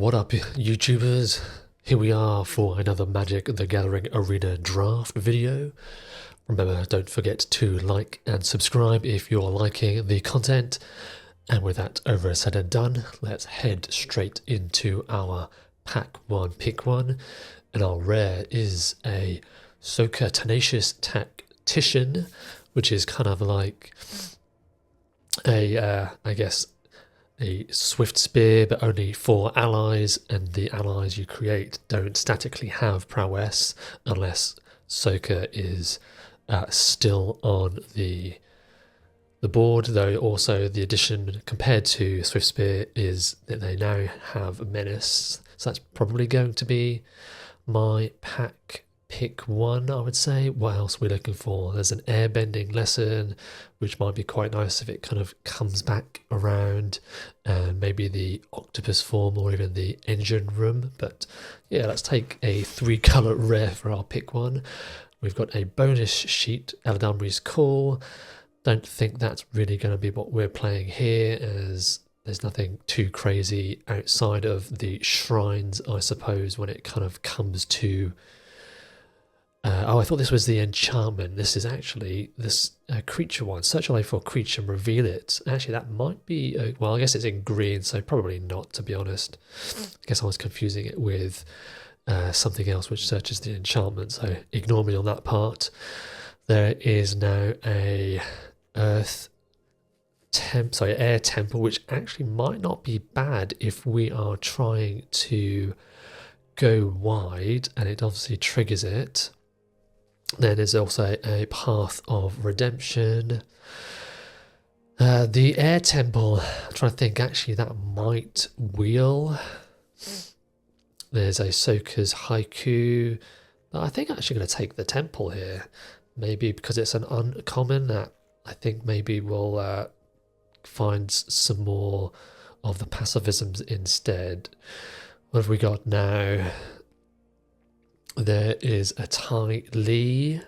What up, YouTubers? Here we are for another Magic the Gathering Arena draft video. Remember, don't forget to like and subscribe if you're liking the content. And with that over said and done, let's head straight into our pack one, pick one. And our rare is a Soka Tenacious Tactician, which is kind of like a, I guess, a swift spear, but only for allies, and the allies you create don't statically have prowess unless Soka is still on the board. Though also the addition compared to swift spear is that they now have menace, so that's probably going to be my pack pick one, I would say. What else are we looking for? There's an airbending lesson, which might be quite nice if it kind of comes back around, and maybe the octopus form or even the engine room. But yeah, let's take a 3-color rare for our pick one. We've got a bonus sheet, Eladamri's Call. Don't think that's really going to be what we're playing here, as there's nothing too crazy outside of the shrines, I suppose, when it kind of comes to oh, I thought this was the enchantment. This is actually this creature one. Search away for a creature and reveal it. Actually, that might be... well, I guess it's in green, so probably not, to be honest. I guess I was confusing it with something else which searches the enchantment, so ignore me on that part. There is now a air temple, which actually might not be bad if we are trying to go wide, and it obviously triggers it. Then there's also a Path of Redemption. The Air Temple, I'm trying to think, actually that might wheel. There's a Soka's Haiku. But I think I'm actually going to take the Temple here. Maybe because it's an uncommon, that I think maybe we'll find some more of the pacifisms instead. What have we got now? There is a Tai Li,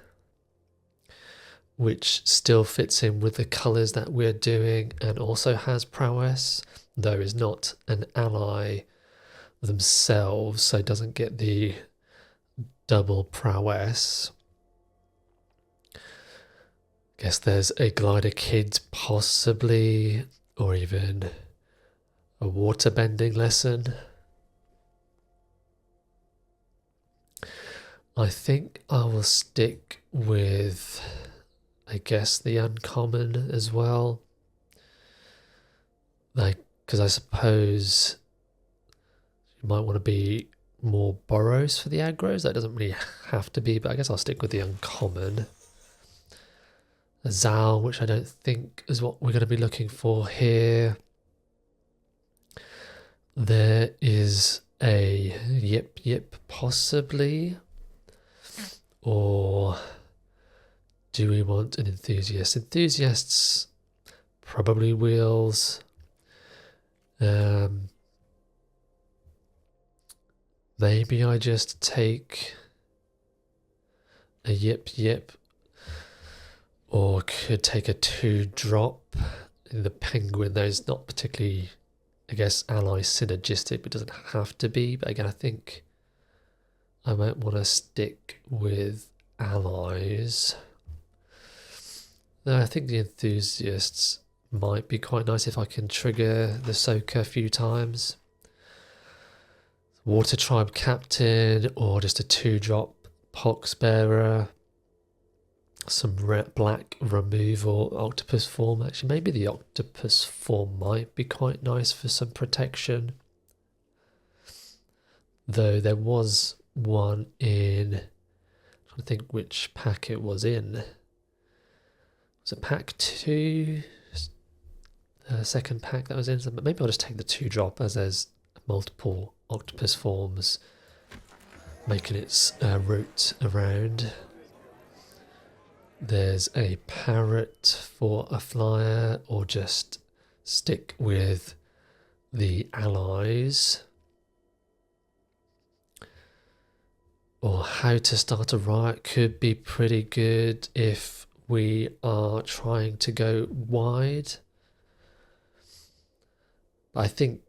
which still fits in with the colours that we're doing and also has prowess, though is not an ally themselves, so doesn't get the double prowess. Guess there's a Glider Kid possibly, or even a water bending lesson. I think I will stick with, I guess, the uncommon as well. Like, because I suppose you might want to be more Boros for the aggros. That doesn't really have to be, but I guess I'll stick with the uncommon. A Zal, which I don't think is what we're going to be looking for here. There is a Yip possibly. Or do we want an enthusiast? Enthusiasts probably wheels. Maybe I just take a Yip, or could take a 2-drop. The penguin, though, is not particularly, I guess, ally synergistic, but doesn't have to be. But again, I think I might want to stick with allies. No, I think the enthusiasts might be quite nice if I can trigger the Soka a few times. Water Tribe Captain, or just a 2-drop Poxbearer. Some black removal octopus form. Actually, maybe the octopus form might be quite nice for some protection. Though there was one in, I'm trying to think which pack it was in. Was it pack 2? Second pack that was in. But maybe I'll just take the 2-drop, as there's multiple octopus forms making its route around. There's a parrot for a flyer, or just stick with the allies. Or How to Start a Riot could be pretty good if we are trying to go wide. But I think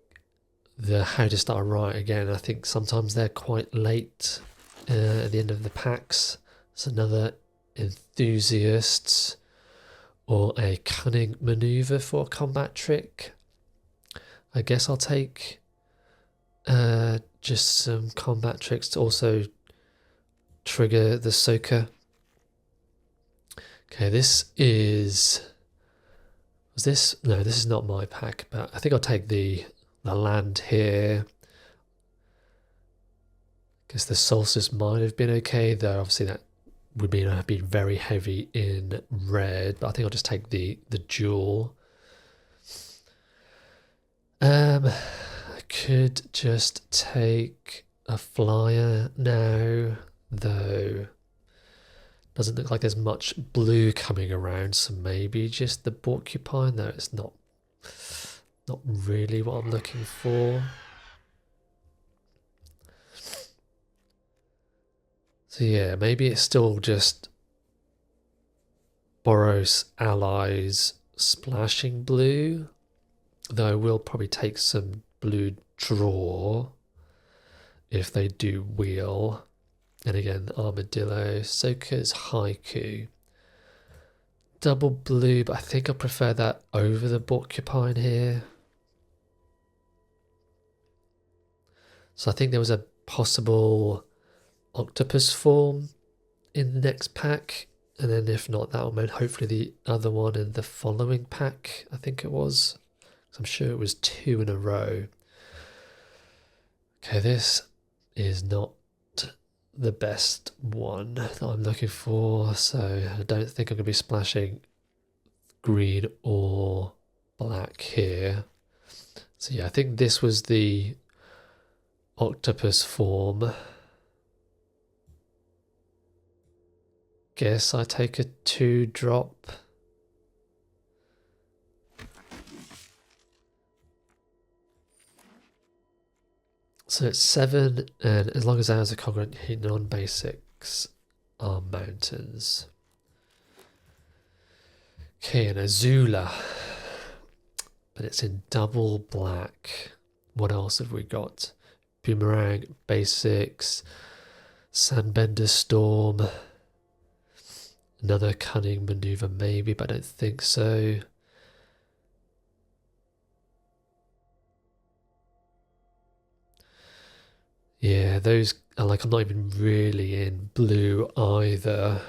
the how to start a riot again. I think sometimes they're quite late at the end of the packs. So another enthusiasts or a cunning maneuver for a combat trick. I guess I'll take just some combat tricks to also trigger the soaker. Okay, this is... Was this? No, this is not my pack, but I think I'll take the land here. I guess the solstice might have been okay, though obviously that would mean I'd be very heavy in red, but I think I'll just take the jewel. I could just take a flyer now, though. Doesn't look like there's much blue coming around, so maybe just the porcupine. No, it's not really what I'm looking for. So yeah, maybe it's still just Boros allies splashing blue, though I will probably take some blue draw if they do wheel. And again, armadillo, Soka's haiku. Double blue, but I think I prefer that over the porcupine here. So I think there was a possible octopus form in the next pack. And then if not that one, hopefully the other one in the following pack, I think it was. I'm sure it was 2 in a row. Okay, this is not the best one that I'm looking for, so I don't think I'm going to be splashing green or black here. So yeah, I think this was the octopus form. Guess I take a 2-drop. So it's 7, and as long as ours are congruent, non-basics are mountains. Okay, and Azula, but it's in double black. What else have we got? Boomerang, basics, Sandbender Storm, another cunning maneuver maybe, but I don't think so. Yeah, those are like, I'm not even really in blue either.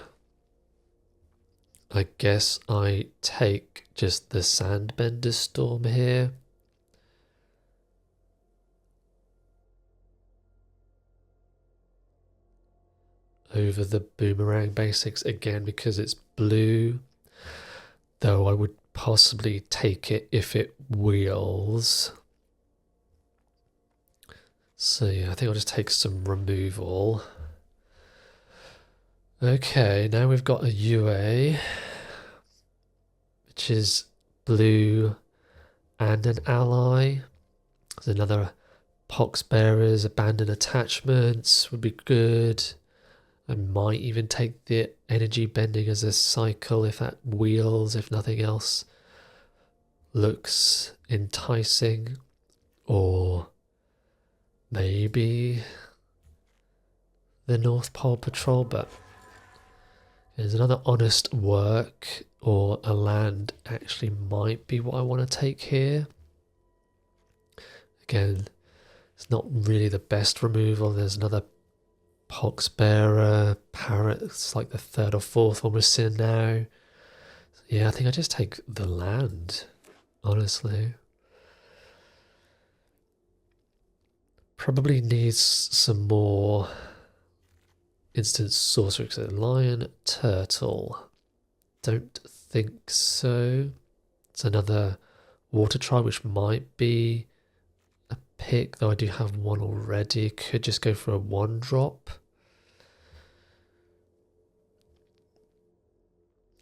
I guess I take just the Sandbender Storm here. Over the Boomerang basics again because it's blue. Though I would possibly take it if it wheels. So yeah, I think I'll just take some removal. Okay, now we've got a UA, which is blue and an ally. There's another Poxbearers, Abandoned Attachments would be good. I might even take the energy bending as a cycle if that wheels, if nothing else looks enticing. Or maybe the North Pole Patrol, but there's another honest work or a land actually might be what I want to take here. Again, it's not really the best removal. There's another Poxbearer, Parrot, it's like the 3rd or 4th one we're seeing now. Yeah, I think I just take the land, honestly. Probably needs some more instant sorcery. So lion, turtle. Don't think so. It's another water tribe, which might be a pick, though I do have one already. Could just go for a 1-drop.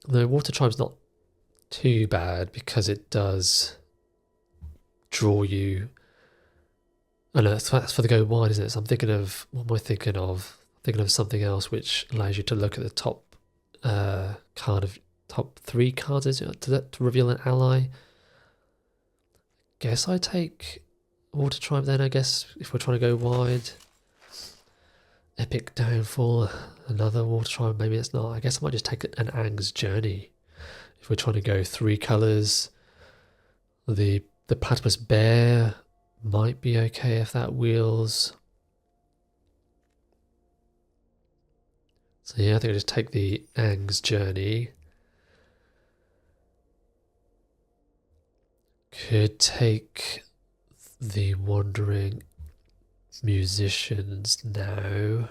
The water tribe's not too bad because it does draw you. Oh no, that's for the go wide, isn't it? So I'm thinking of, what am I thinking of? I'm thinking of something else which allows you to look at the top card of top 3 cards, is it, to reveal an ally. Guess I take water tribe then, I guess, if we're trying to go wide. Epic Downfall, another water tribe, maybe it's not. I guess I might just take an Aang's Journey. If we're trying to go 3 colours, the Platypus Bear might be okay if that wheels. So yeah, I think I'll just take the Aang's Journey. Could take the Wandering Musicians now.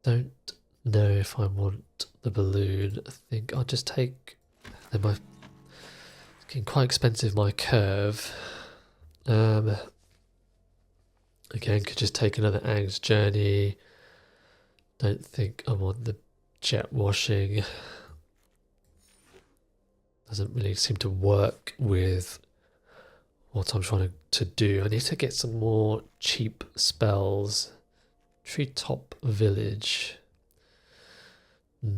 Don't know if I want the balloon. I think I'll just take it's getting quite expensive, my curve. Again, could just take another Aang's Journey. Don't think I want the jet washing. Doesn't really seem to work with what I'm trying to do. I need to get some more cheap spells. Treetop Village.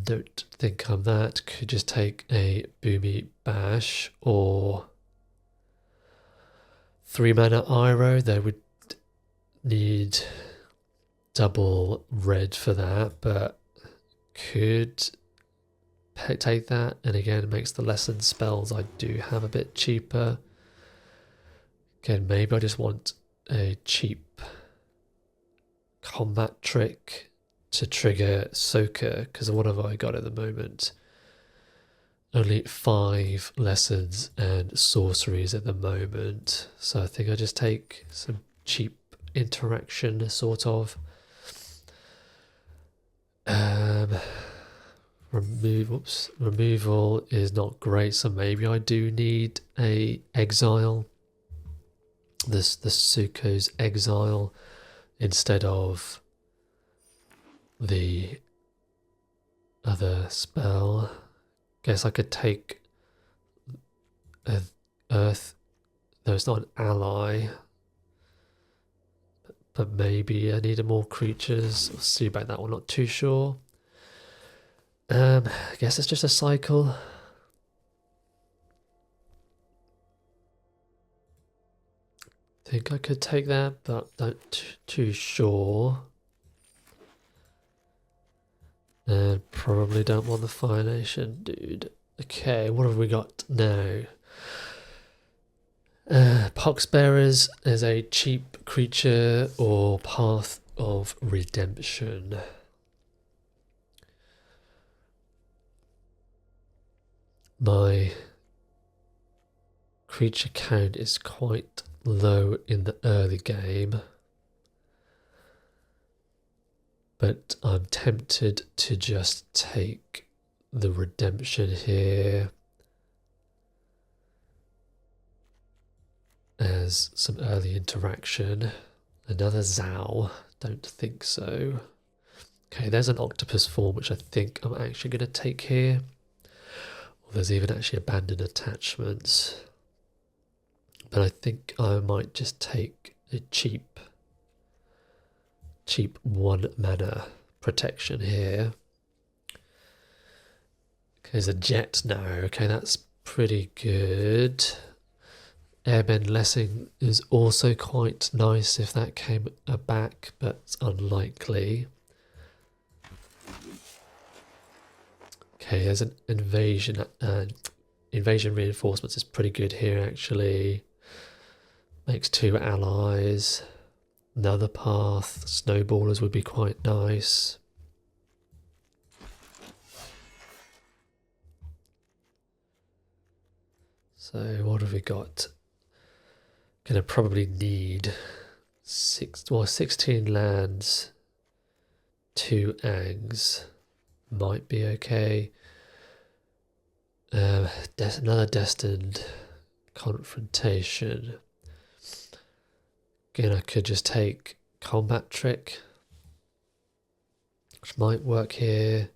Don't think I'm that. Could just take a Boomy Bash or 3 mana Iroh. They would need double red for that, but could take that. And again, it makes the lesson spells I do have a bit cheaper. Again, maybe I just want a cheap combat trick to trigger Soaker, because what have I got at the moment? Only 5 lessons and sorceries at the moment, so I think I just take some cheap interaction sort of. Removal is not great, so maybe I do need a exile. The Suko's exile instead of the other spell. Guess I could take Earth, though it's not an ally, but maybe I need more creatures. We'll see about that one, not too sure. I guess it's just a cycle. Think I could take that, but not too sure. And probably don't want the Fire Nation, dude. Okay, what have we got now? Poxbearers is a cheap creature or Path of Redemption. My creature count is quite low in the early game, but I'm tempted to just take the redemption here as some early interaction. Another Zao, don't think so. Okay, there's an octopus form which I think I'm actually going to take here. Or there's even actually abandoned attachments. But I think I might just take a cheap 1 mana protection here. Okay, there's a jet now. Okay, that's pretty good. Airbend Lessing is also quite nice if that came back, but it's unlikely. Okay, there's an invasion. Invasion reinforcements is pretty good here actually. Makes 2 allies. Another path. Snowballers would be quite nice. So what have we got? Gonna probably need 16 lands, 2 Aangs. Might be okay. Another Destined Confrontation. Again, I could just take Combat Trick, which might work here.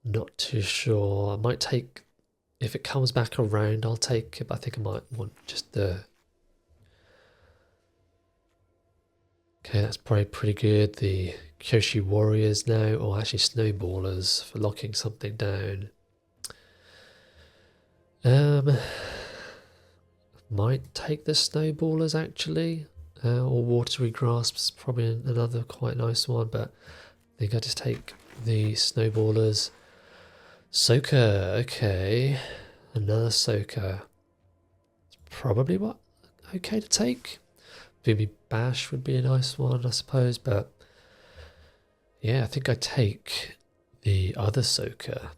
Not too sure. I might take, if it comes back around, I'll take it, but I think I might want just the... Okay, that's probably pretty good. The Kyoshi Warriors now, or actually Snowballers for locking something down. Might take the Snowballers actually, or Watery Grasps, probably another quite nice one, but I think I just take the Snowballers. Soaker, okay, another Soaker. It's probably what okay to take. Maybe Bash would be a nice one, I suppose, but yeah, I think I take the other Soaker.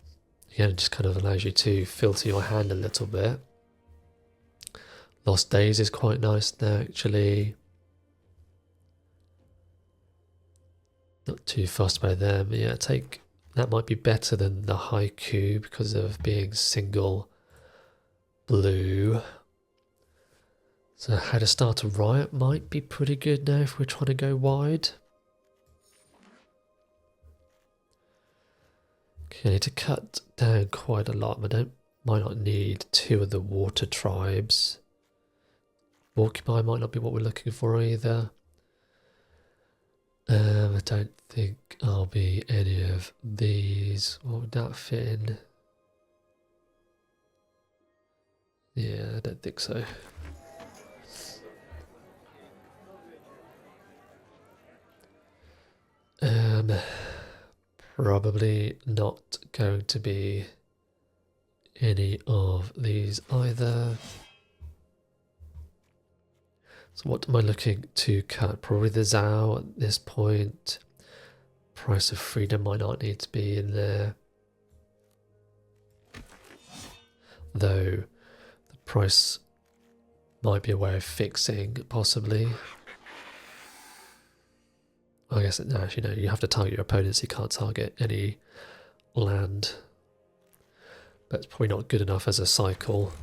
Again, it just kind of allows you to filter your hand a little bit. Lost Days is quite nice now, actually. Not too fussed by them. Yeah, that might be better than the Haiku because of being single blue. So How to Start a Riot might be pretty good now if we're trying to go wide. Okay, I need to cut down quite a lot. Might not need 2 of the water tribes. Porcupine might not be what we're looking for either. I don't think I'll be any of these. What would that fit in? Yeah, I don't think so. Probably not going to be any of these either. So what am I looking to cut? Probably the Zhao at this point. Price of Freedom might not need to be in there. Though the price might be a way of fixing, possibly. I guess no, actually no, you have to target your opponents, you can't target any land. But it's probably not good enough as a cycle.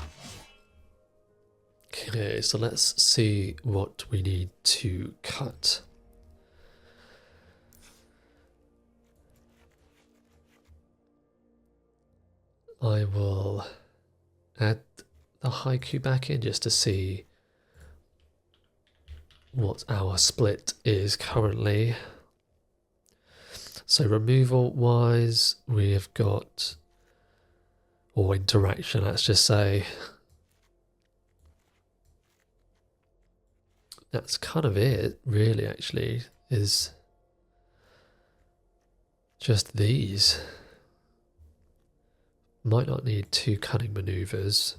Okay, so let's see what we need to cut. I will add the Haiku back in just to see what our split is currently. So removal wise, we have got, or interaction, let's just say, that's kind of it, really, actually, is just these. Might not need 2 cunning maneuvers.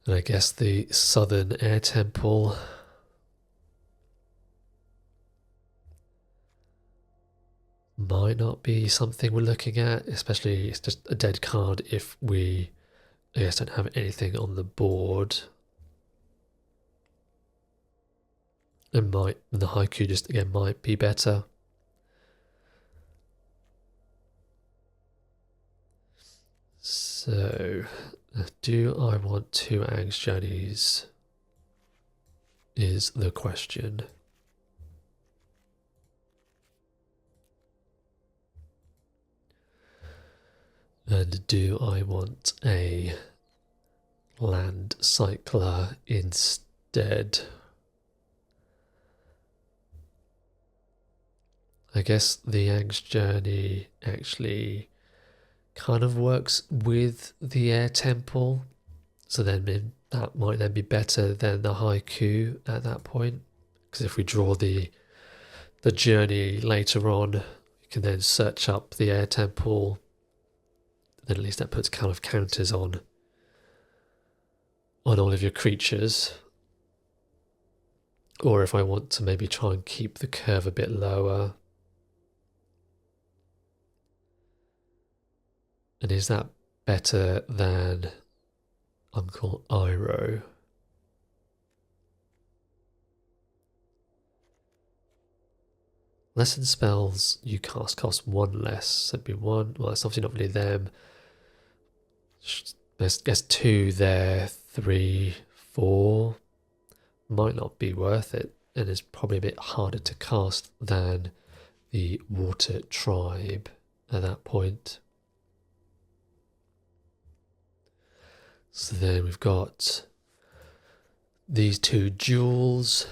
And I guess the Southern Air Temple might not be something we're looking at, especially it's just a dead card if we, I guess, don't have anything on the board. And the Haiku just, again, might be better. So, do I want 2 Aang's Journeys is the question. And do I want a land cycler instead? I guess the Aang's Journey actually kind of works with the Air Temple, so then that might then be better than the Haiku at that point, because if we draw the journey later on, you can then search up the Air Temple, then at least that puts kind of counters on all of your creatures. Or if I want to maybe try and keep the curve a bit lower. And is that better than Uncle Iroh? Lesson spells you cast cost 1 less. So it'd be 1. Well, it's obviously not really them. There's 2 there, 3, 4. Might not be worth it, and it's probably a bit harder to cast than the Water Tribe at that point. So then we've got these 2 jewels.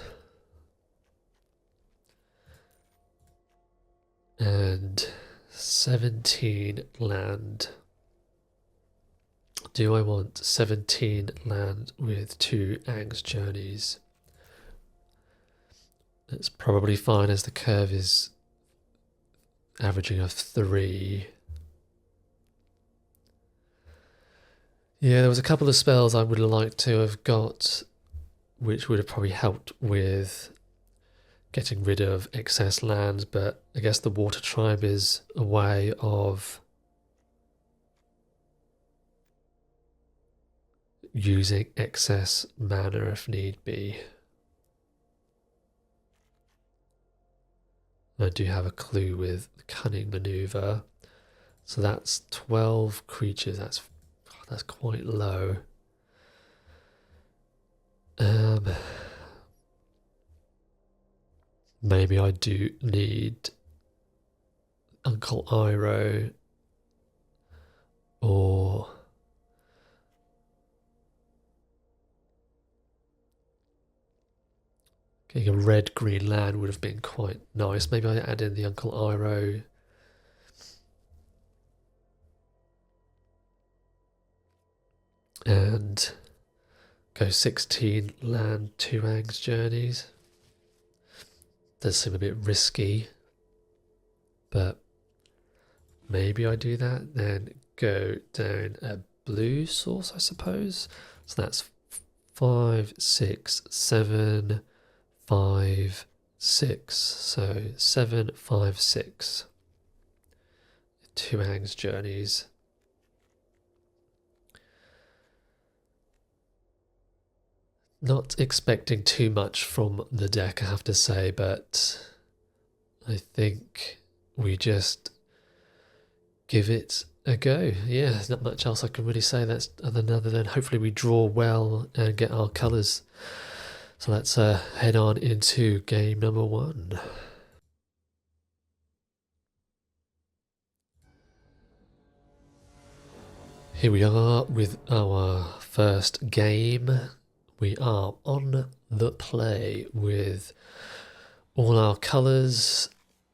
and 17 land. Do I want 17 land with 2 Ang's journeys? It's probably fine as the curve is averaging of 3. Yeah, there was a couple of spells I would have liked to have got, which would have probably helped with getting rid of excess lands, but I guess the Water Tribe is a way of using excess mana if need be. I do have a clue with the Cunning Maneuver, so that's 12 creatures. That's quite low. Maybe I do need Uncle Iroh or getting a red-green land would have been quite nice. Maybe I add in the Uncle Iroh. And go 16 land, 2 Ang's journeys. Does seem a bit risky, but maybe I do that. Then go down a blue source, I suppose. So that's 5, 6, 7, 5, 6. So 7, 5, 6. 2 Ang's journeys. Not expecting too much from the deck, I have to say, but I think we just give it a go. Yeah, there's not much else I can really say that's other than hopefully we draw well and get our colours. So let's head on into game number 1. Here we are with our first game. We are on the play with all our colours,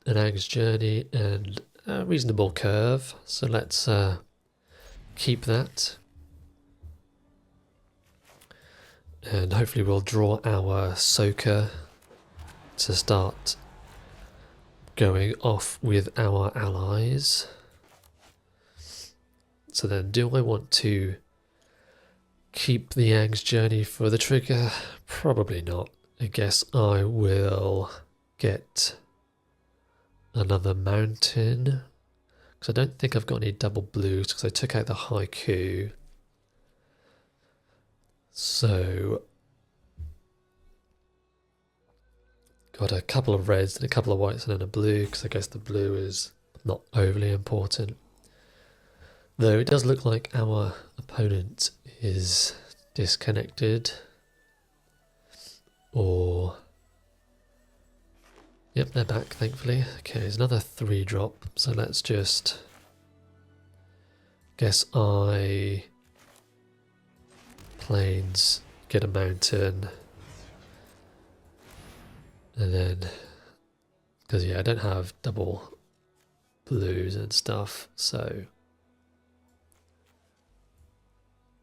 an Ang's journey, and a reasonable curve. So let's keep that. And hopefully we'll draw our soaker to start going off with our allies. So then do I want to keep the Ang's journey for the trigger? Probably not. I guess I will get another mountain, because I don't think I've got any double blues because I took out the haiku. So got a couple of reds and a couple of whites and then a blue, because I guess the blue is not overly important. Though it does look like our opponent is disconnected, or yep, they're back thankfully. Okay, there's another 3-drop, so let's just guess I plains, get a mountain, and then because yeah, I don't have double blues and stuff, so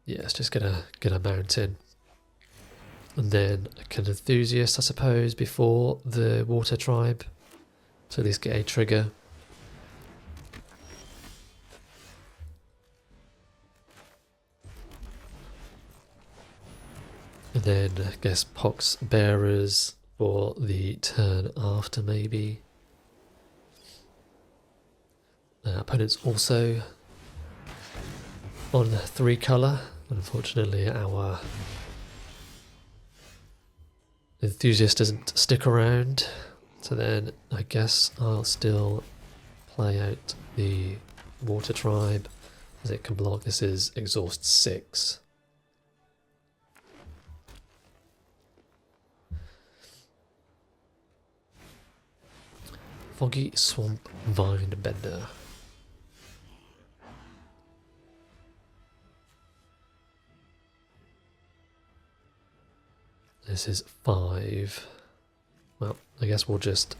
yeah, let's just get a mountain. And then an enthusiast, I suppose, before the Water Tribe, to at least get a trigger. And then I guess Pox Bearers for the turn after, maybe. Opponent's also on 3 colour. Unfortunately, our enthusiast doesn't stick around, so then I guess I'll still play out the Water Tribe as it can block. This is exhaust 6. Foggy Swamp Vine-bender. This is 5. Well, I guess we'll just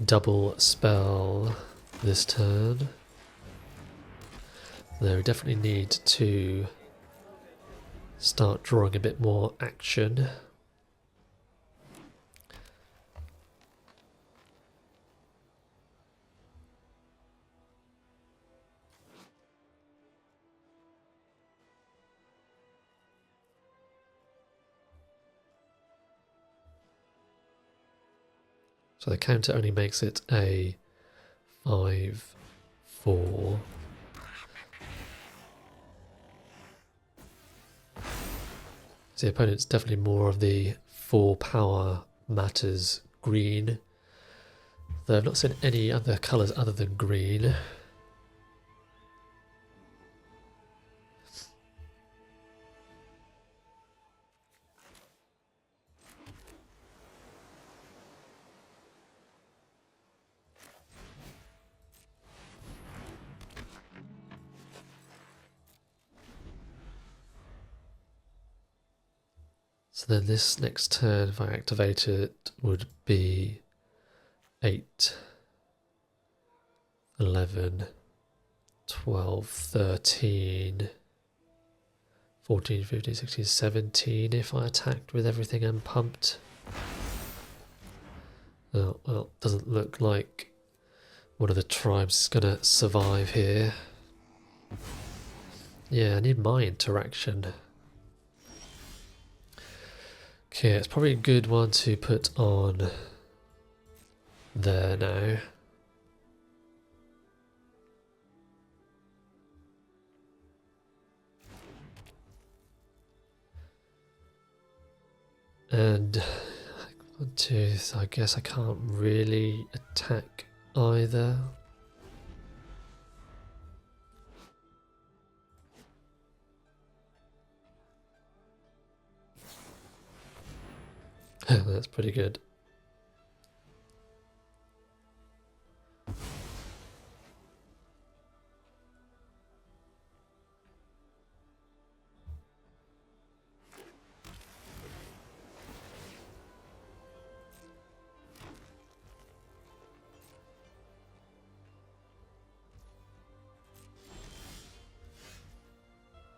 double spell this turn. Though we definitely need to start drawing a bit more action. So the counter only makes it a 5-4. So the opponent's definitely more of the 4 power matters green. Though I've not seen any other colours other than green. So then this next turn, if I activate it, would be 8, 11, 12, 13, 14, 15, 16, 17 if I attacked with everything and pumped. Oh, well, doesn't look like one of the tribes is going to survive here. Yeah, I need my interaction. Okay, it's probably a good one to put on there now. And I guess I can't really attack either. That's pretty good.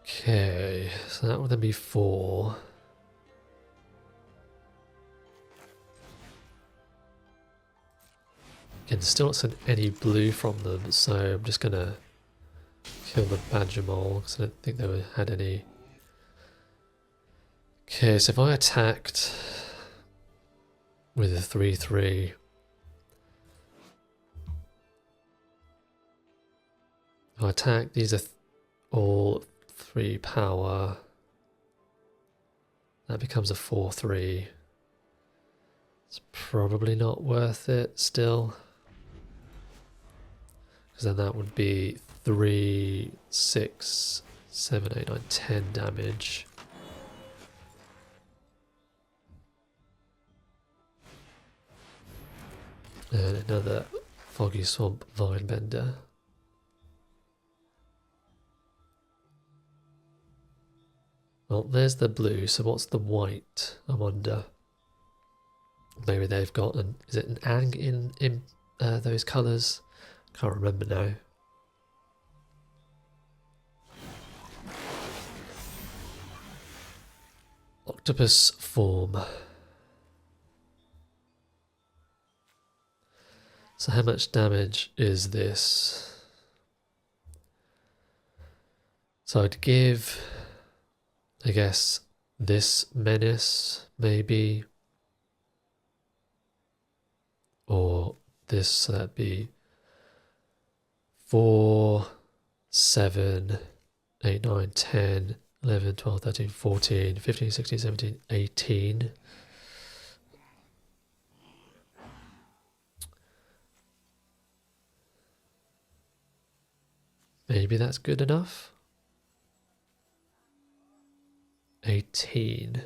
Okay, so that would then be 4. Again, still not seen any blue from them, so I'm just gonna kill the badger mole because I don't think they had any. Okay, so if I attacked with a 3-3, if I attack, these are all 3 power. That becomes a 4-3. It's probably not worth it still. Because then that would be 3, 6, 7, 8, 9, 10 damage. And another Foggy Swamp Vinebender. Well, there's the blue, so what's the white, I wonder? Maybe they've got an, is it an ang in those colours? Can't remember now. Octopus form. So how much damage is this? So I'd give, I guess, this menace, maybe. Or this, so that'd be 4, 7, 8, 9, 10, 11, 12, 13, 14, 15, 16, 17, 18. Maybe that's good enough. 18.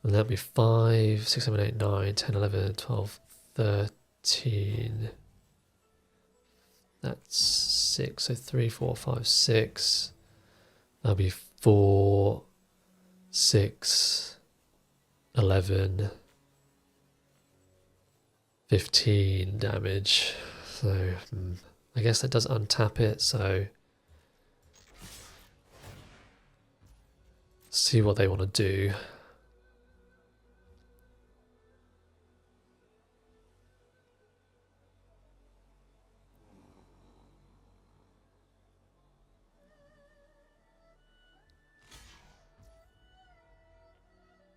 And that'd be 5, 6, 7, 8, 9, 10, 11, 12, 13. That's 6, so 3, 4, 5, 6. That'll be 4, 6, 11. 15 damage. So I guess that does untap it, so see what they want to do.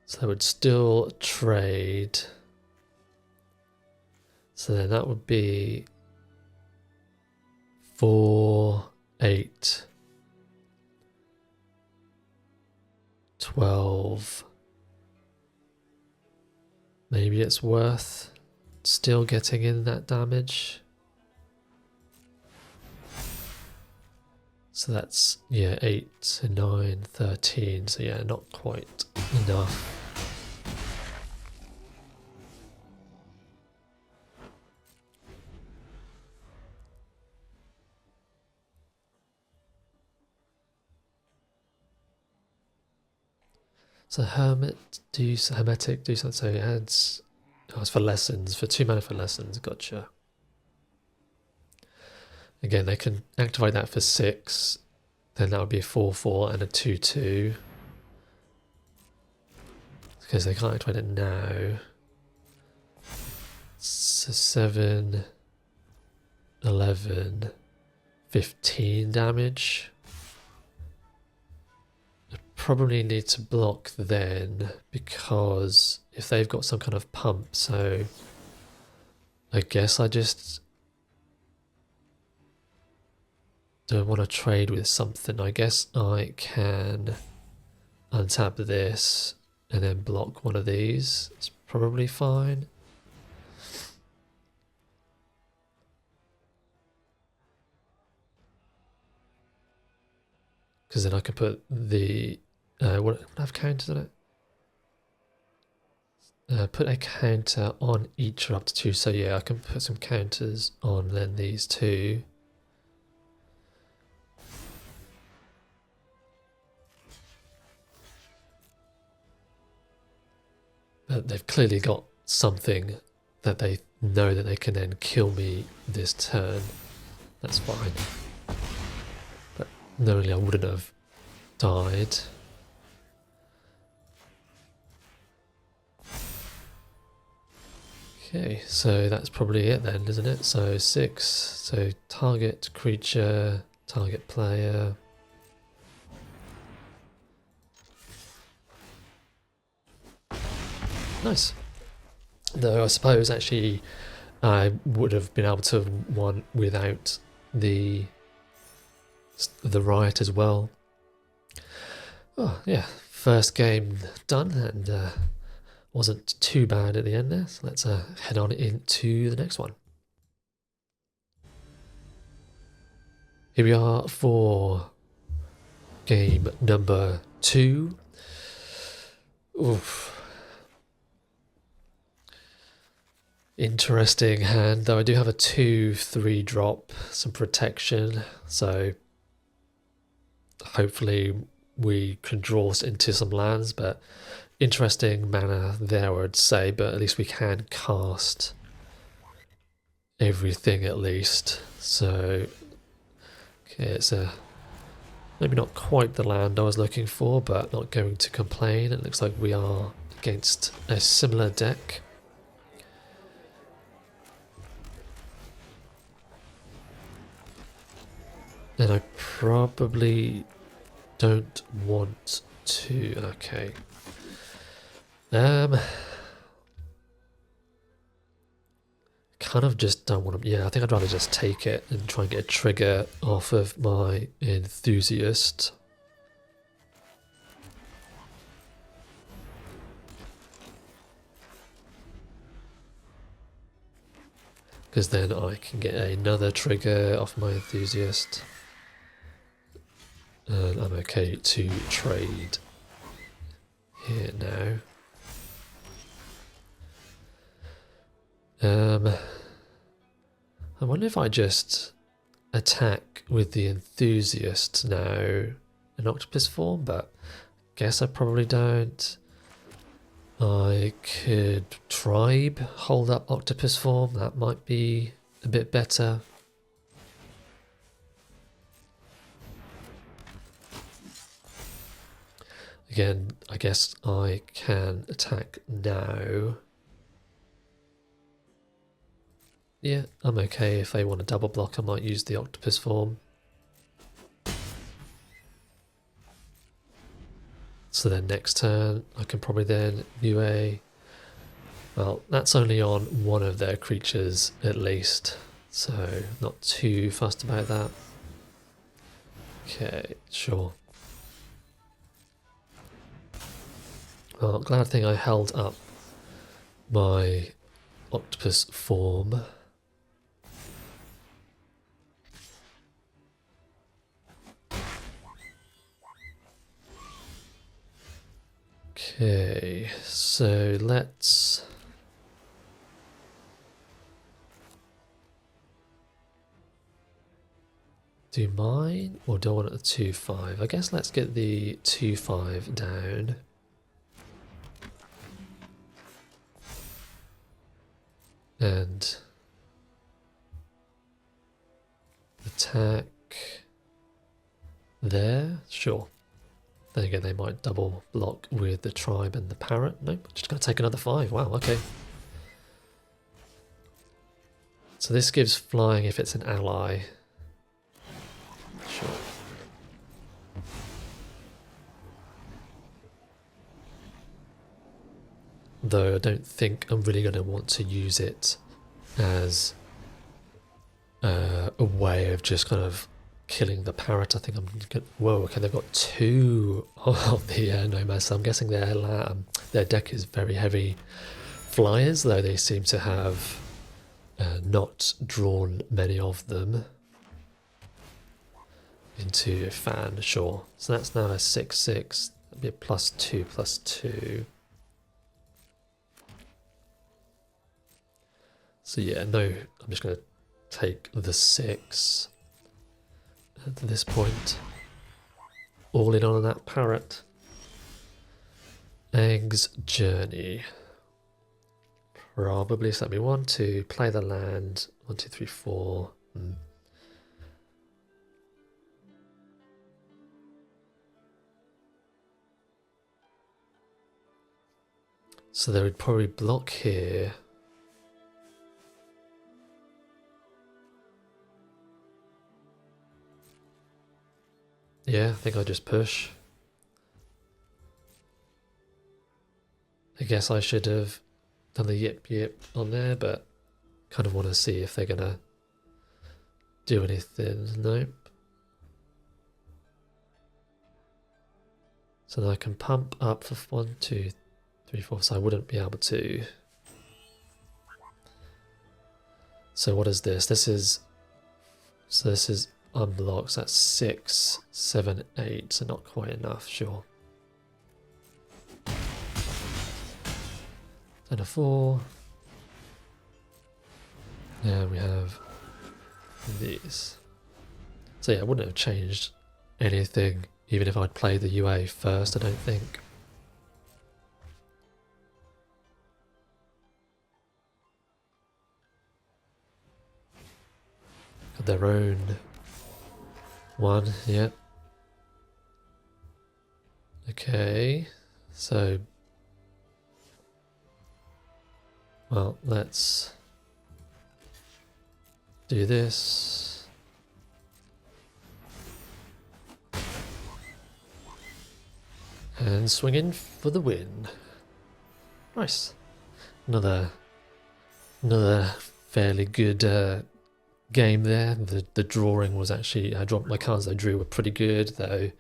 So they would still trade. So then that would be 4, 8, 12. Maybe it's worth still getting in that damage. So that's, yeah, 8, 9, 13. So yeah, not quite enough. So hermetic do something. So it adds, oh, it's for lessons, for 2 mana for lessons. Gotcha. Again, they can activate that for 6. Then that would be a 4/4 and a 2/2. Because they can't activate it now. So 7, 11, 15 damage. I probably need to block then, because if they've got some kind of pump, so I guess I just don't want to trade with something. I guess I can untap this and then block one of these. It's probably fine. Because then I can put the what have counters on it? Put a counter on each up to 2. So yeah, I can put some counters on then these 2. But they've clearly got something that they know that they can then kill me this turn. That's fine. But normally I wouldn't have died. Okay, so that's probably it then, isn't it? So 6, so target creature, target player. Nice. Though I suppose actually I would have been able to have won without the riot as well. Oh yeah, first game done, and wasn't too bad at the end there. So let's head on into the next one. Here we are for game number 2. Oof. Interesting hand, though I do have a 2/3 drop, some protection, so hopefully we can draw into some lands, but interesting mana there I would say, but at least we can cast everything at least. So okay, it's maybe not quite the land I was looking for, but not going to complain. It looks like we are against a similar deck. And I probably don't want to. Okay. Kind of just don't want to. Yeah, I think I'd rather just take it and try and get a trigger off of my enthusiast. Because then I can get another trigger off my enthusiast. And I'm okay to trade here now. I wonder if I just attack with the enthusiast now, an octopus form, but guess I probably don't. I could tribe, hold up octopus form, that might be a bit better. Again, I guess I can attack now. Yeah, I'm okay. If they want a double block, I might use the octopus form. So then next turn, I can probably then UA. Well, that's only on one of their creatures at least, so not too fussed about that. Okay, sure. Well, glad thing I held up my octopus form. Okay, so let's do mine, or do I want a 2/5? I guess let's get the 2/5 down. And attack there, sure. Then again, they might double block with the tribe and the parrot. Nope, just gonna take another 5. Wow, okay. So this gives flying if it's an ally. Sure. Though I don't think I'm really going to want to use it as a way of just kind of killing the parrot. I think I'm going. Whoa, okay, they've got 2 of the nomads, so I'm guessing their deck is very heavy flyers, though they seem to have not drawn many of them into fan, sure. So that's now a 6/6. That'd be a +2/+2. So yeah, no, I'm just going to take the 6 at this point. All in on that parrot. Egg's Journey. Probably, so that'd be 1, 2, play the land, 1, 2, 3, 4. So they would probably block here. Yeah, I think I'll just push. I guess I should have done the yip on there, but kind of want to see if they're going to do anything. Nope. So then I can pump up for 1, 2, 3, 4, so I wouldn't be able to. So what is this? This is unblocks. That's 6, 7, 8, so not quite enough, sure. And a 4. And we have these. So yeah, I wouldn't have changed anything even if I'd played the UA first, I don't think. Got their own one, yep. Okay, so well, let's do this. And swing in for the win. Nice. Another fairly good game there. The drawing was actually, my cards I drew were pretty good, though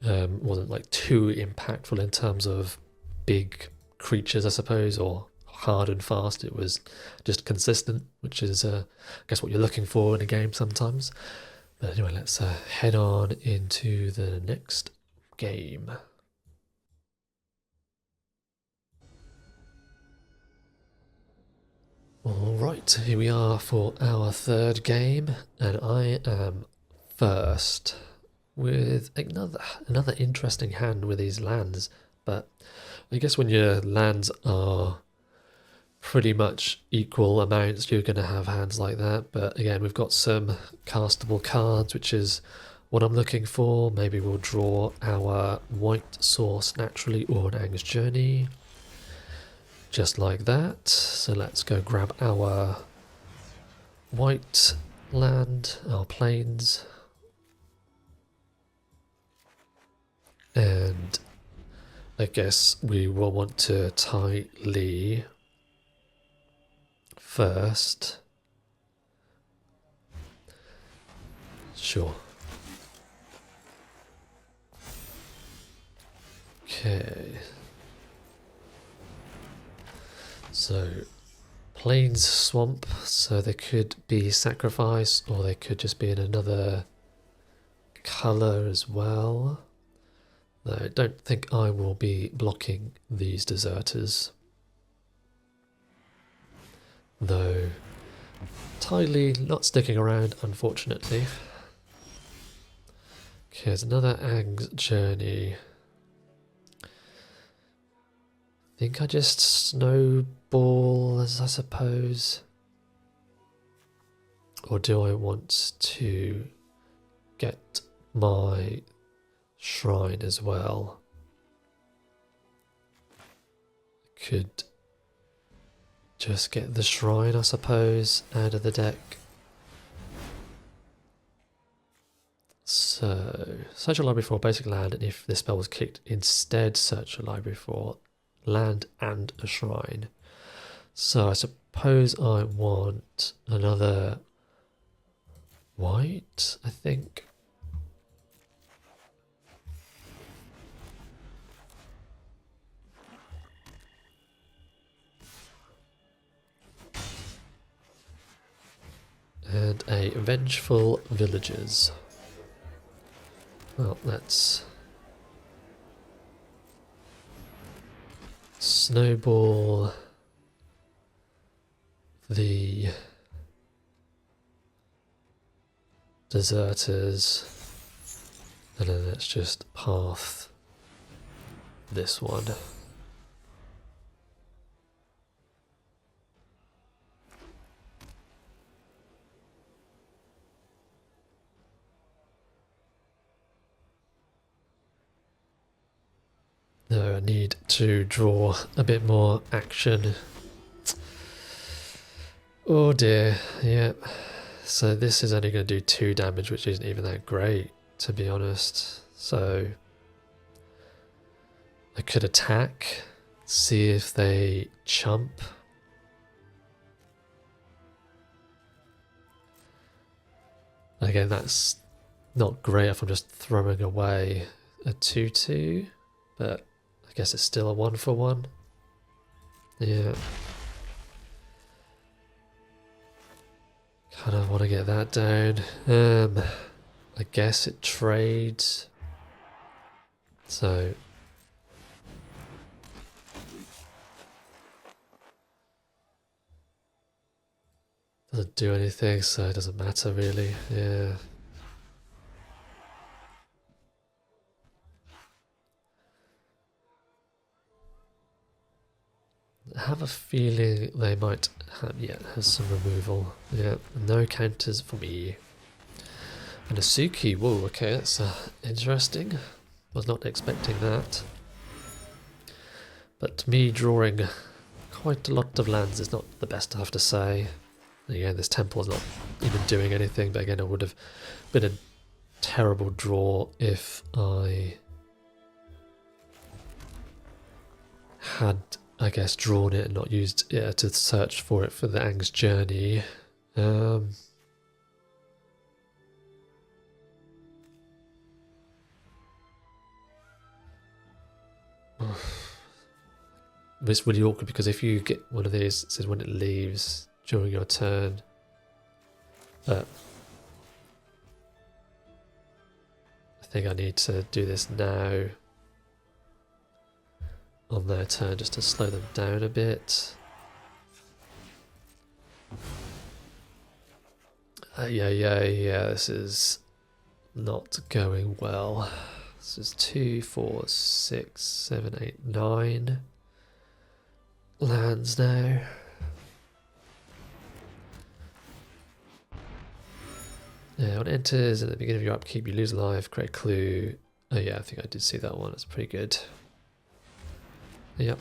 wasn't like too impactful in terms of big creatures, I suppose, or hard and fast. It was just consistent, which is I guess what you're looking for in a game sometimes. But anyway, let's head on into the next game. Alright, here we are for our third game, and I am first with another interesting hand with these lands, But I guess when your lands are pretty much equal amounts, you're going to have hands like that. But again, we've got some castable cards, which is what I'm looking for. Maybe we'll draw our white source naturally or an Ang's Journey. Just like that. So let's go grab our white land, our plains. And I guess we will want to tie Lee first. Sure. Okay. So, Plains Swamp, so they could be sacrifice or they could just be in another colour as well. Though I don't think I will be blocking these deserters. Though, Tylee not sticking around, unfortunately. Okay, there's another Ang's Journey. I think I just snowball, as I suppose. Or do I want to get my shrine as well? Could just get the shrine, I suppose, out of the deck. So, search a library for basic land, and if this spell was kicked, instead search a library for land and a shrine. So I suppose I want another white, I think. And a Vengeful Villagers. Well, let's snowball the deserters, and then let's just path this one. No, I need to draw a bit more action. Oh dear, yeah. So this is only going to do 2 damage, which isn't even that great, to be honest. So I could attack, see if they chump. Again, that's not great if I'm just throwing away a 2/2, but I guess it's still a 1/1. Yeah. Kind of want to get that down. I guess it trades. So doesn't do anything, so it doesn't matter really. Yeah. I have a feeling they might have, has some removal. Yeah, no counters for me. And a Suki, whoa, okay, that's interesting. Was not expecting that. But me drawing quite a lot of lands is not the best, I have to say. Again, this temple is not even doing anything, but again, it would have been a terrible draw if I had, I guess, drawn it and not used it to search for it for the Ang's Journey. It's really awkward because if you get one of these, it says when it leaves during your turn. I think I need to do this now on their turn just to slow them down a bit. Yeah, this is not going well. This is 2, 4, 6, 7, 8, 9 lands now. When it enters at the beginning of your upkeep, you lose a life, create a clue. Oh yeah, I think I did see that one. That's pretty good. Yep.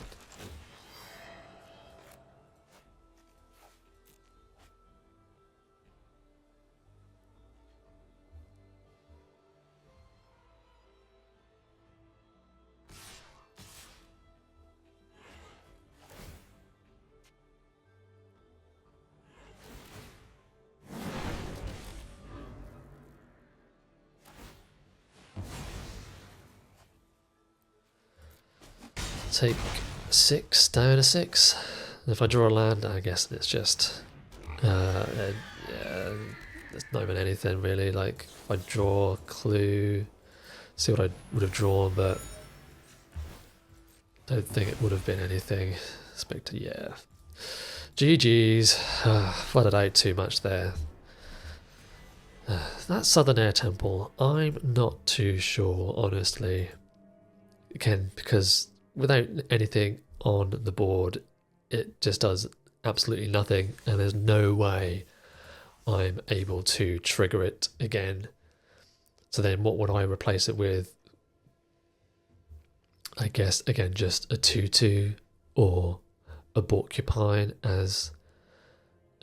Take 6, down a 6. And if I draw a land, I guess it's just yeah, there's not even anything really. Like if I draw a clue, see what I would have drawn, but don't think it would have been anything. Yeah. GG's. Flooded out too much there. That Southern Air Temple, I'm not too sure, honestly. Again, because without anything on the board, it just does absolutely nothing, and there's no way I'm able to trigger it again. So then what would I replace it with? I guess, again, just a 2/2 or a Porcupine as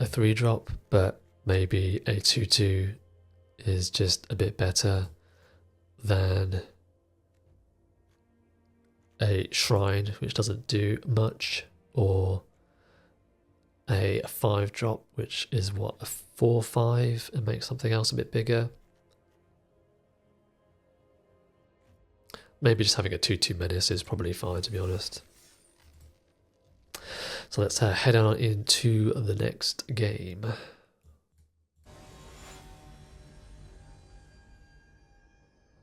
a 3-drop, but maybe a 2/2 is just a bit better than a Shrine, which doesn't do much, or a 5-drop, which is what, a 4/5, and makes something else a bit bigger. Maybe just having a 2/2 menace is probably fine, to be honest. So let's head on into the next game.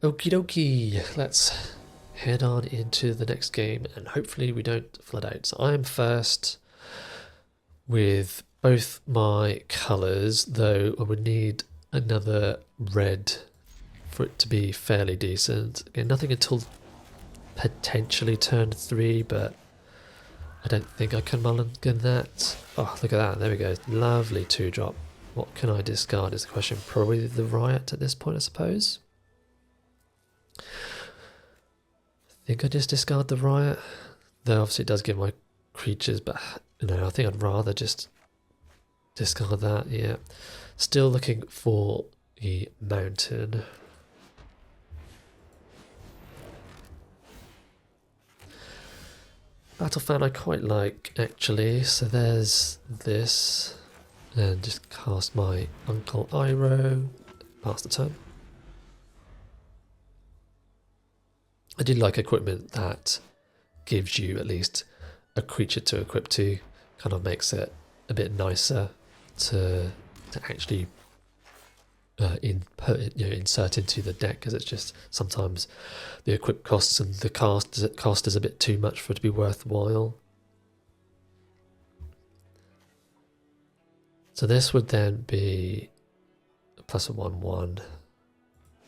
Okie dokie, let's head on into the next game, and hopefully we don't flood out. So I am first with both my colours, though I would need another red for it to be fairly decent. Again, nothing until potentially turn 3, but I don't think I can mulligan that. Oh, look at that, there we go, lovely 2-drop. What can I discard is the question. Probably the Riot at this point, I suppose. I think I just discard the Riot, though obviously it does give my creatures, but you know, I think I'd rather just discard that. Yeah, still looking for the Mountain. Battle Fan I quite like, actually, so there's this, and just cast my Uncle Iroh, pass the turn. I do like equipment that gives you at least a creature to equip to, kind of makes it a bit nicer to actually insert into the deck, because it's just sometimes the equip costs and the cost is a bit too much for it to be worthwhile. So this would then be a plus a 1/1,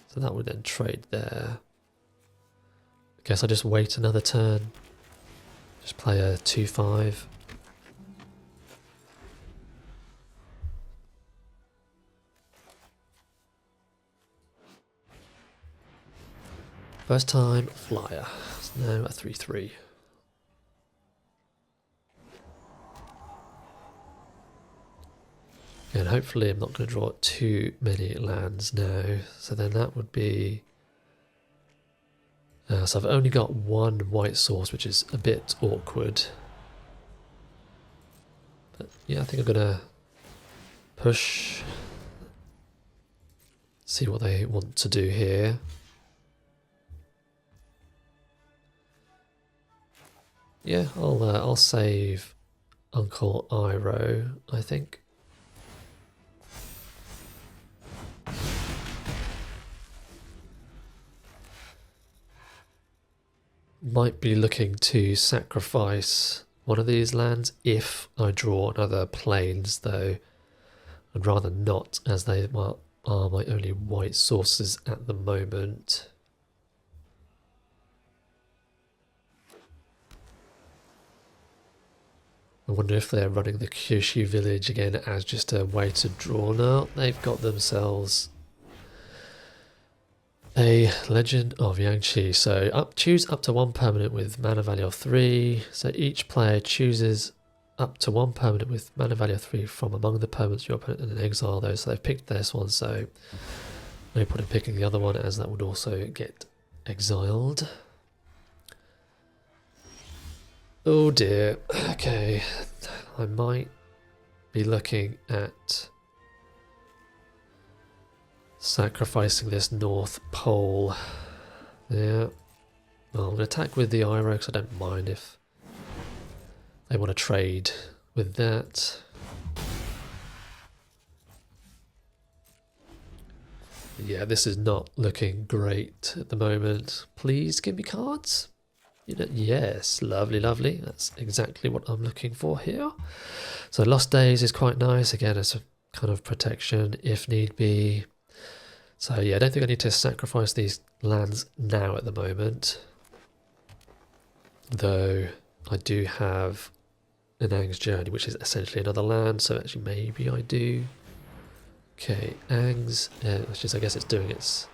so that would then trade there. I guess I just wait another turn, just play a 2/5. First time flyer, so now a 3/3. And hopefully I'm not going to draw too many lands now, so then that would be... so I've only got one white source, which is a bit awkward. But yeah, I think I'm going to push, see what they want to do here. Yeah, I'll save Uncle Iroh, I think. Might be looking to sacrifice one of these lands if I draw another plains, though I'd rather not, as they are my only white sources at the moment. I wonder if they're running the Kyushu village again as just a way to draw. Now they've got themselves a Legend of Yangtze. So choose up to one permanent with mana value of 3. So each player chooses up to one permanent with mana value of 3 from among the permanents your opponent and then exile those. So they've picked this one, so no point in picking the other one as that would also get exiled. Oh dear. Okay. I might be looking at sacrificing this North Pole. Yeah. Well, I'm going to attack with the Iro because I don't mind if they want to trade with that. Yeah, this is not looking great at the moment. Please give me cards. You know, yes, lovely, lovely. That's exactly what I'm looking for here. So Lost Days is quite nice. Again, it's a kind of protection if need be. So yeah, I don't think I need to sacrifice these lands now at the moment. Though I do have an Aang's Journey, which is essentially another land. So actually maybe I do. Okay, Aang's, which is, I guess it's doing its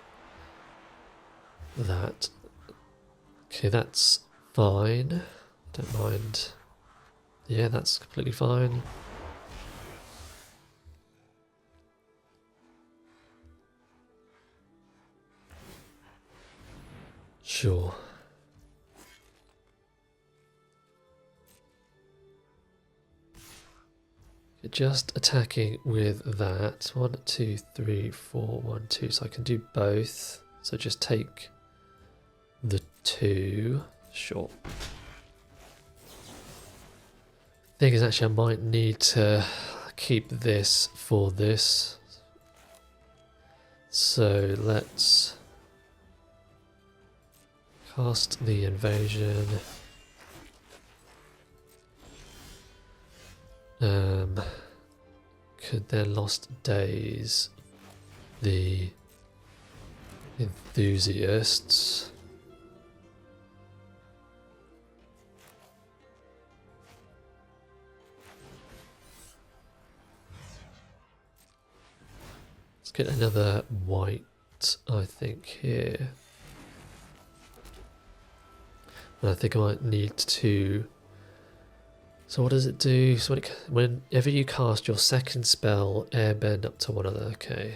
that. Okay, that's fine. Don't mind. Yeah, that's completely fine. Sure. Just attacking with that. 1, 2, 3, 4, 1, 2. So I can do both. So just take the 2. Sure. Thing is, actually, I might need to keep this for this. So let's cast the invasion. Could then Lost Days the enthusiasts. Let's get another white, I think, here. And I think I might need to. So what does it do? So whenever you cast your second spell, airbend up to one other. Okay.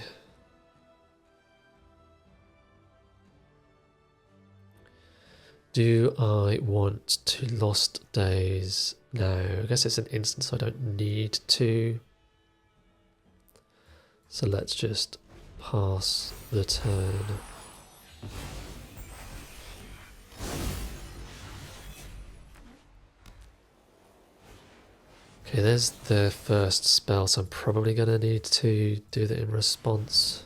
Do I want to Lost Days? No, I guess it's an instance I don't need to. So let's just pass the turn. Okay, there's the first spell, so I'm probably going to need to do that in response.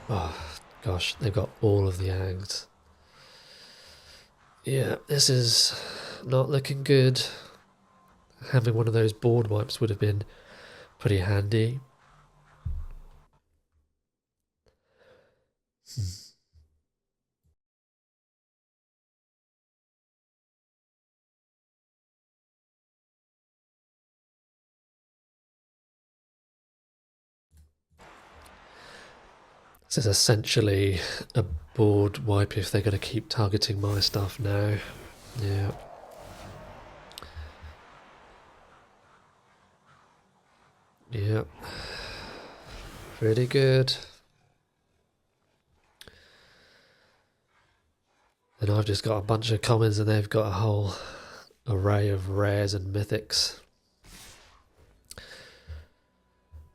Oh, gosh, they've got all of the Aang's. Yeah, this is not looking good. Having one of those board wipes would have been pretty handy. This is essentially a board wipe if they're going to keep targeting my stuff now. Yeah. Yep. Pretty good. And I've just got a bunch of commons and they've got a whole array of rares and mythics.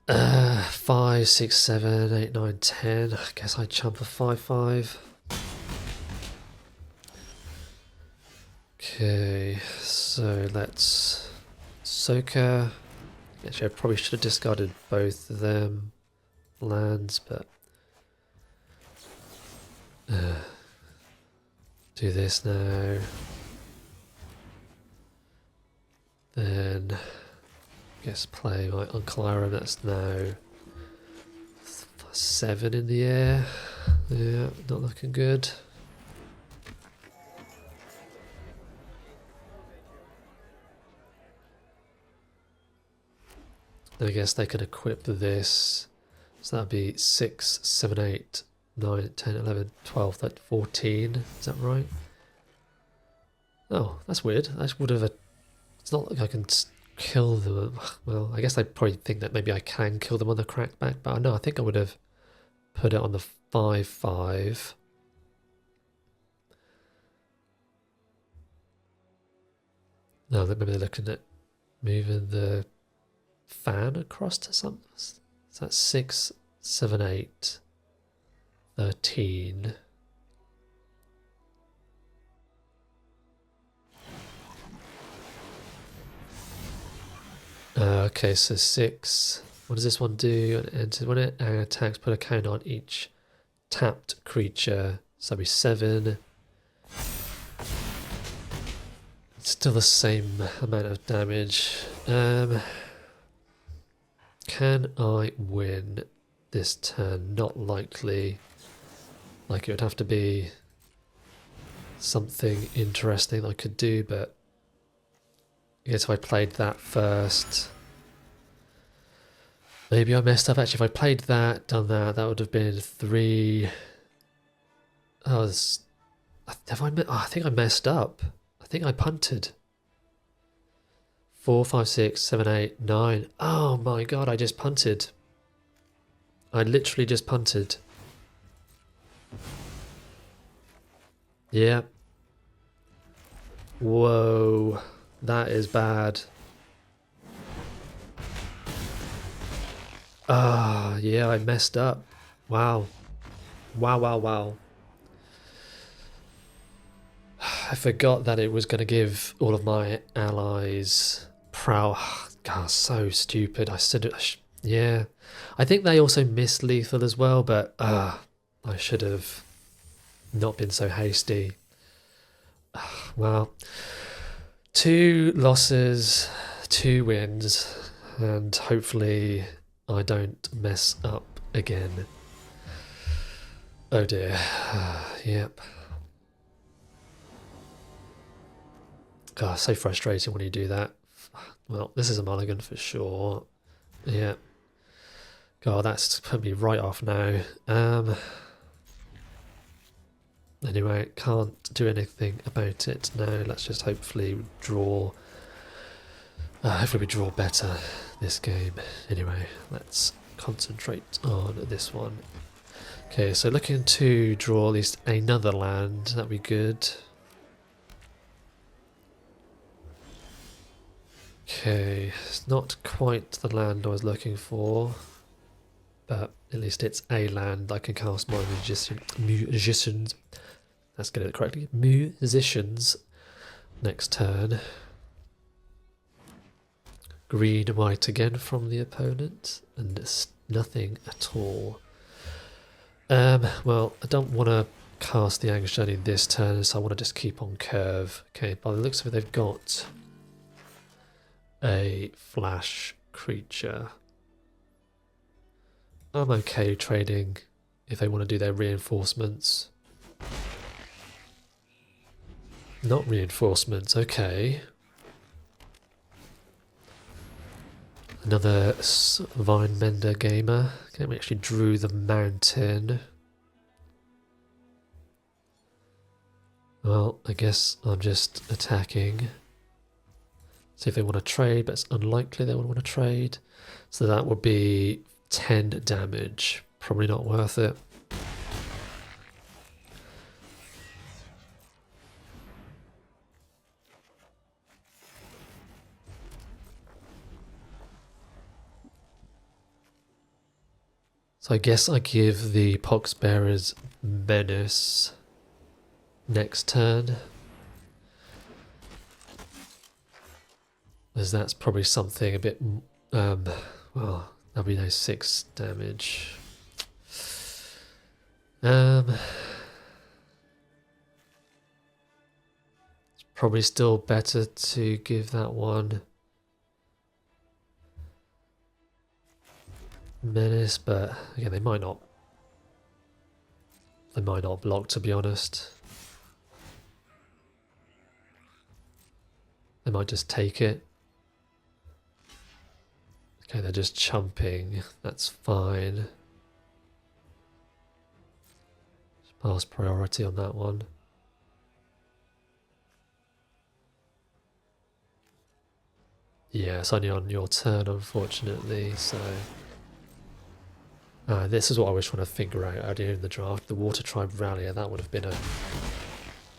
5, 6, 7, 8, 9, 10. I guess I'd chump a 5/5. Okay, so let's Soka. Actually, I probably should have discarded both of them lands, but do this now. Then I guess play my Uncle Iron. That's now 7 in the air. Yeah, not looking good. Then I guess they can equip this. So that'd be 6, 7, 8, 9, 10, 11, 12, 13, 14. Is that right? Oh, that's weird. I would have. It's not like I can kill them. Well, I guess they probably think that maybe I can kill them on the crackback, but no, I think I would have put it on the 5/5. No, maybe they're looking at moving the fan across to something. So that's 6, 7, 8, 13. Okay, so 6. What does this one do? When it attacks, put a count on each tapped creature. So that'd be 7. It's still the same amount of damage. Can I win this turn? Not likely. Like, it would have to be something interesting that I could do, but I guess if I played that first, maybe I messed up. Actually, if I played that, done that, that would have been 3. I think I messed up. I think I punted. 4, 5, 6, 7, 8, 9. Oh my god, I just punted. I literally just punted. Yeah. Whoa. That is bad. Ah, yeah, I messed up. Wow. Wow, wow, wow. I forgot that it was going to give all of my allies prow. God, so stupid. I said it. Yeah. I think they also miss lethal as well, but I should have not been so hasty. Well, 2 losses, 2 wins, and hopefully I don't mess up again. Oh dear. Yep. God, so frustrating when you do that. Well, this is a mulligan for sure. Yeah. God, that's put me right off now. Anyway, can't do anything about it now. Let's just hopefully draw. Hopefully we draw better this game. Anyway, let's concentrate on this one. Okay, so looking to draw at least another land. That'd be good. Okay, it's not quite the land I was looking for, but at least it's a land I can cast my musicians. Let's get it correctly. Musicians next turn. Green and white again from the opponent, and it's nothing at all. Well, I don't want to cast the Angus Journey this turn, so I want to just keep on curve. Okay, by the looks of it, they've got a flash creature. I'm okay trading if they want to do their reinforcements. Not reinforcements, okay. Another Vinebender gamer. Okay, we actually drew the mountain. Well, I guess I'm just attacking. See if they want to trade, but it's unlikely they would want to trade. So that would be 10 damage. Probably not worth it. So I guess I give the Poxbearers Menace next turn. As that's probably something a bit, well, that'll be no 6 damage. It's probably still better to give that one Menace, but again, they might not block, to be honest. They might just take it. Okay, they're just chumping. That's fine. Just pass priority on that one. Yeah, it's only on your turn, unfortunately, so... this is what I was trying to figure out earlier in the draft. The Water Tribe Rallier, that would have been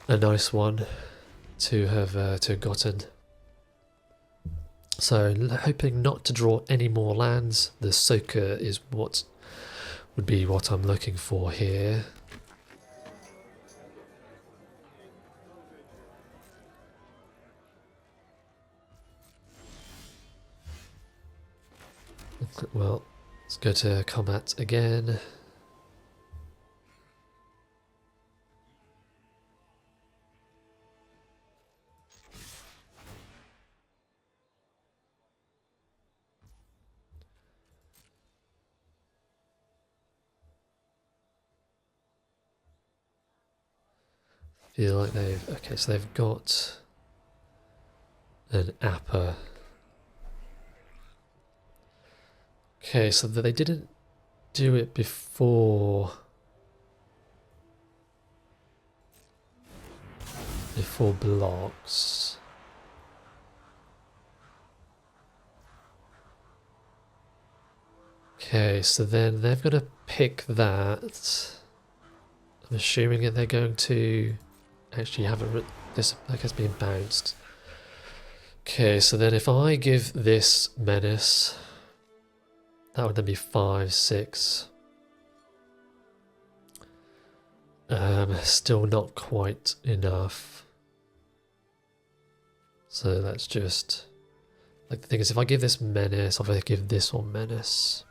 a nice one to have gotten. So, hoping not to draw any more lands. The Soaker is what would be what I'm looking for here. Well, let's go to combat again. Feel like they've... Okay, so they've got an Appa. Okay, so they didn't do it before blocks. Okay, so then they've got to pick that. I'm assuming that they're going to actually have this, I guess, being bounced. Okay, so then if I give this menace, that would then be 5, 6. Still not quite enough. So that's just... Like, the thing is, if I give this menace, or if I give this one menace...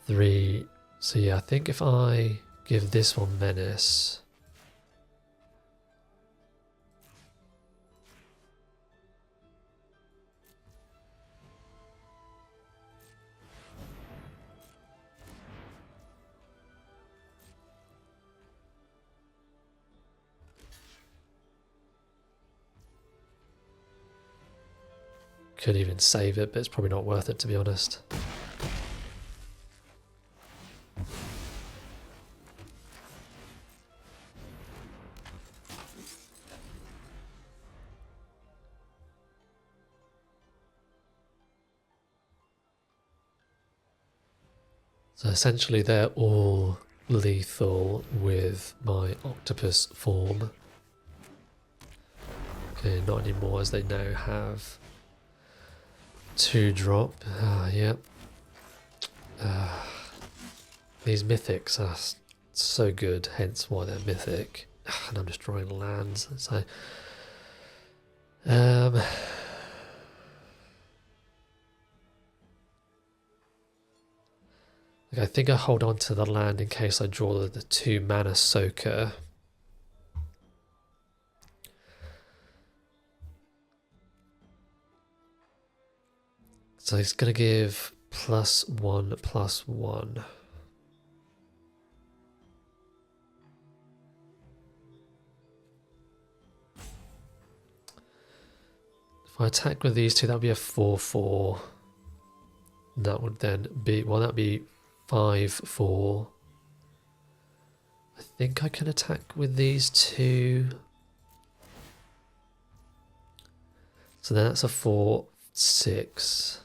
3... So yeah, I think if I give this one menace... Could even save it, but it's probably not worth it, to be honest. So essentially they're all lethal with my octopus form. Okay, not anymore, as they now have 2 drop. Yep. These mythics are so good, hence why they're mythic. And I'm just drawing lands. So, I think I hold on to the land in case I draw the 2 mana Soaker. So it's going to give +1/+1. If I attack with these 2, that would be a 4/4. That would then be, well, that would be 5/4. I think I can attack with these 2. So then that's a 4/6.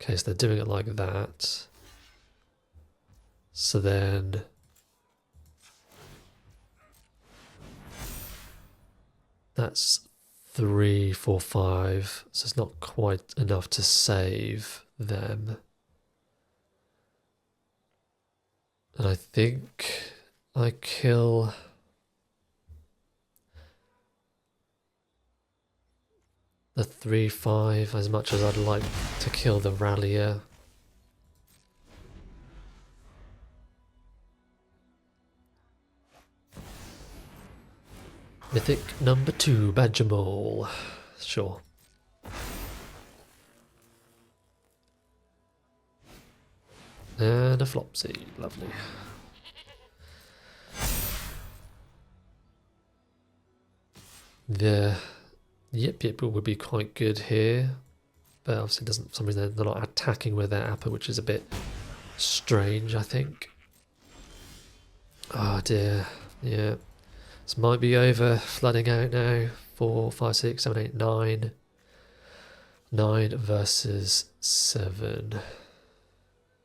Okay, so they're doing it like that. So then... That's 3, 4, 5. So it's not quite enough to save them. And I think I kill... the 3/5 as much as I'd like to kill the Rallier. Mythic number 2, Badger Mole. Sure. And a Flopsy, lovely. Yip Yip would be quite good here, but obviously doesn't, for some reason they're not attacking with their Appa, which is a bit strange, I think. Oh dear, yeah. This might be over, flooding out now. 4, 5, 6, 7, 8, 9. 9 versus 7.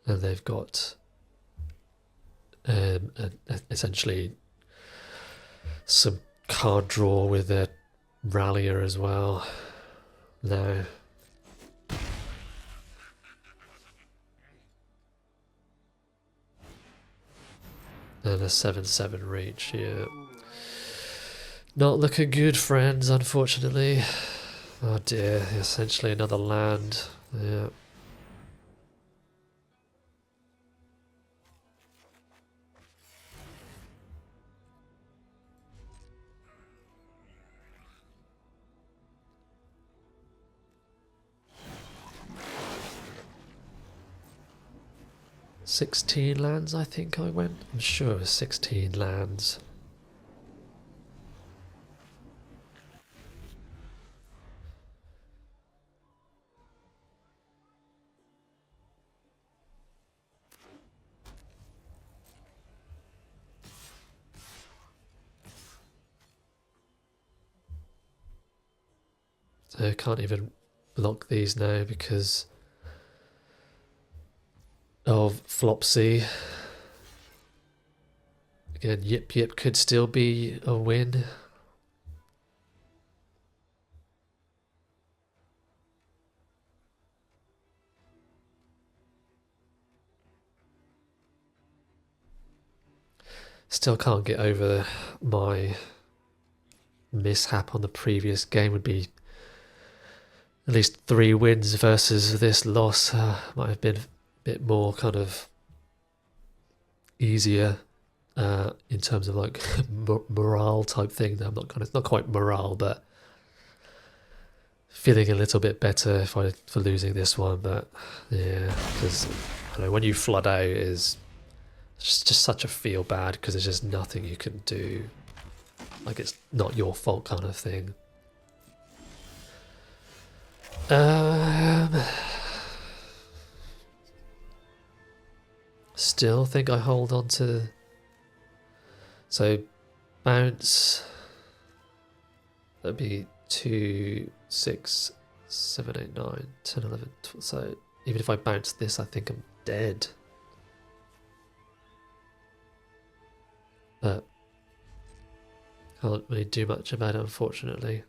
And they've got essentially some card draw with their rallier as well. No. And a 7/7 reach, yeah. Not looking good, friends, unfortunately. Oh dear, essentially another land. Yeah. $16 lands, I think I went. I'm sure it was 16 lands. So I can't even block these now because of Flopsy. Again, Yip Yip could still be a win. Still can't get over my mishap on the previous game. Would be at least 3 wins versus this loss. Might have been a bit more kind of easier in terms of like morale type thing. I'm not not quite morale, but feeling a little bit better for losing this one. But yeah, because I know when you flood out is just such a feel bad because there's just nothing you can do. Like it's not your fault kind of thing. Still think I hold on to. So bounce. That'd be 2, 6, 7, 8, 9, 10, 11, 12. So even if I bounce this, I think I'm dead. But can't really do much about it, unfortunately.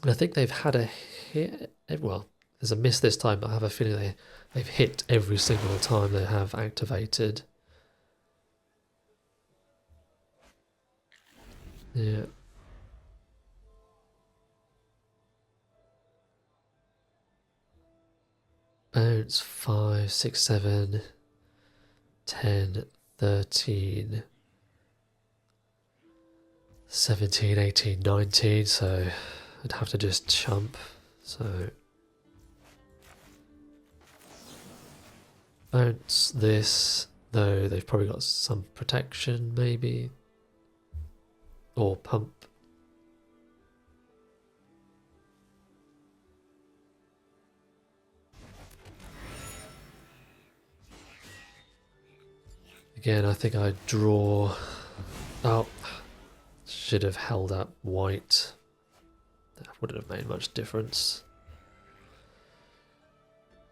And I think they've had a hit. Well, there's a miss this time, but I have a feeling they've hit every single time they have activated. Yeah. Bounce 5, 6, 7, 10, 13, 17, 18, 19. So I'd have to just chump. So bounce this, though they've probably got some protection maybe. Or pump. Again, I think I draw. Oh, should have held up white. That wouldn't have made much difference.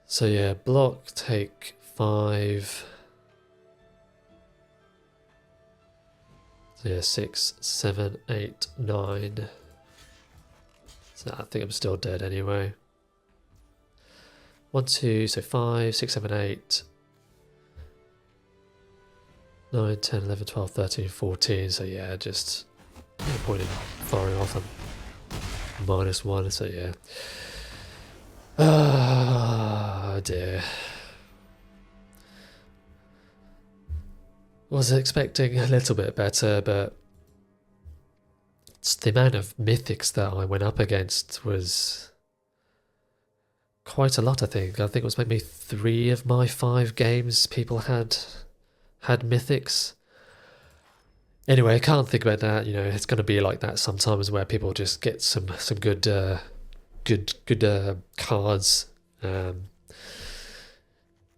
So yeah, block, take 5. So yeah, 6, 7, 8, 9. So I think I'm still dead anyway. 1, 2, so 5, 6, 7, 8. 9, 10, 11, 12, 13, 14. So yeah, just no point in firing off them. -1, so yeah. Ah, dear. Was expecting a little bit better, but it's the amount of mythics that I went up against was quite a lot, I think. I think it was maybe 3 of my 5 games people had had mythics. Anyway, I can't think about that. You know, it's going to be like that sometimes, where people just get some good cards. And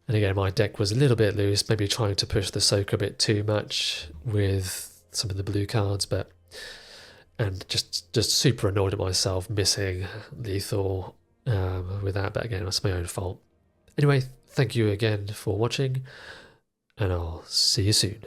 again, my deck was a little bit loose, maybe trying to push the soak a bit too much with some of the blue cards, and just super annoyed at myself missing lethal with that. But again, it's my own fault. Anyway, thank you again for watching, and I'll see you soon.